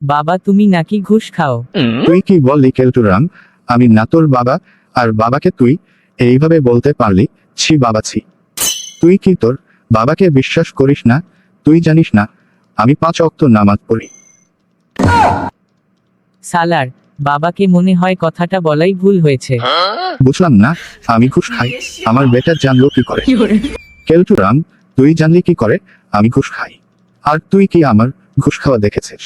বাবা তুমি নাকি ঘুষ খাও? তুই কি বললি কেলটুরাম? আমি না তোর বাবা, আর বাবাকে তুই এইভাবে বলতে পারলি? ছি বাবা ছি। তুই কি তোর বাবাকে বিশ্বাস করিস না? তুই জানিস না আমি 5 ওয়াক্ত নামাজ পড়ি। সালার বাবাকে মনে হয় কথাটা বলাই ভুল হয়েছে। বুঝলাম না, আমি ঘুষ খাই, আমার বেটা জানলো কি করে? কেলটুরাম তুই জানলি কি করে আমি ঘুষ খাই? আর তুই কি আমার ঘুষ খাওয়া দেখেছিস?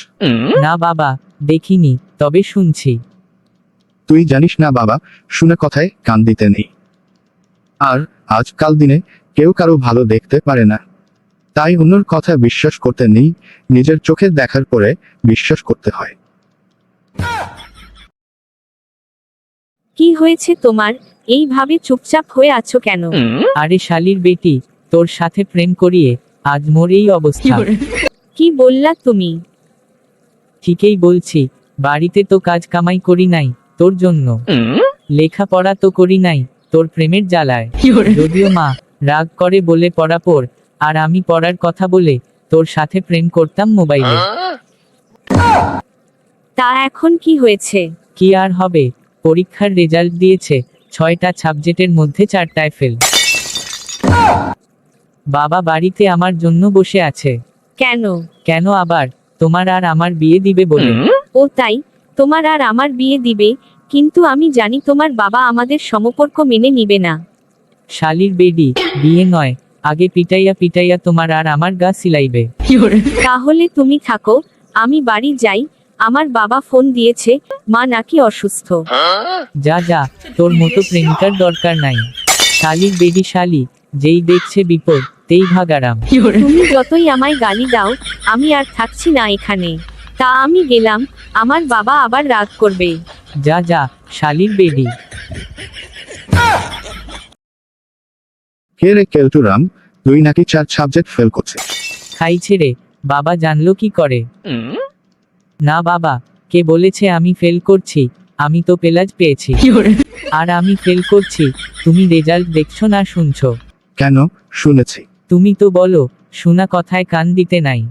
না বাবা, দেখিনি, তবে শুনছি। তুই জানিস না বাবা, শুনে কথায় কান দিতে নেই। আর আজকাল দিনে কেউ কারো ভালো দেখতে পারে না, তাই অন্যর কথা বিশ্বাস করতে নেই, নিজের চোখে দেখার পরে বিশ্বাস করতে হয়। কি হয়েছে তোমার? এইভাবে চুপচাপ হয়ে আছো কেন? আরে শালির বেটি, তোর সাথে প্রেম করিয়ে আজ মোর এই অবস্থা। কি বললা তুমি? ঠিকই বলছি, বাড়িতে তো কাজ কামাই করি নাই তোর জন্য, লেখাপড়া তো করি নাই তোর প্রেমের জ্বালায়। যদিও মা রাগ করে বলে পড়া পড়, আর আমি পড়ার কথা বলে তোর সাথে প্রেম করতাম মোবাইলে। তা এখন কি হয়েছে? কি আর হবে, পরীক্ষার রেজাল্ট দিয়েছে, 6টা সাবজেক্টের মধ্যে 4টায় ফেল। বাবা বাড়িতে আমার জন্য বসে আছে। কেন? কেন আবার? তোমার আর আমার বিয়ে দিবে বলে। ও তাই, তোমার আর আমার বিয়ে দিবে, কিন্তু আমি জানি তোমার বাবা আমাদের সম্পর্ক মেনে নিবে না। শালির বেডি, বিয়ে নয়, আগে পিটাইয়া পিটাইয়া তোমার আর আমার গা সিলাইবে। তাহলে তুমি থাকো, আমি বাড়ি যাই। আমার বাবা ফোন দিয়েছে, মা নাকি অসুস্থ। যা যা, তোর মতো প্রেমিকার দরকার নাই। শালির বেডি শালি, যেই দেখছে বিপদ তেই ভাগারাম। তুমি যতই আমায় গালি দাও, আমি আর থাকছি না এখানে। তা আমি গেলাম, আমার বাবা আবার রাগ করবে। যা যা, শালির বেডি। কে রে কেলটুরাম, তুই নাকি 4 সাবজেক্ট ফেল করছিস? খাইছে রে, বাবা জানলো কি করে? না বাবা, কে বলেছে আমি ফেল করছি? আমি তো পেলাজ পেয়েছি। আর আমি ফেল করছি, তুমি রেজাল্ট দেখছো না শুনছো? কেন, শুনেছি। তুমি তো বলো শোনা কথায় কান দিতে নাই।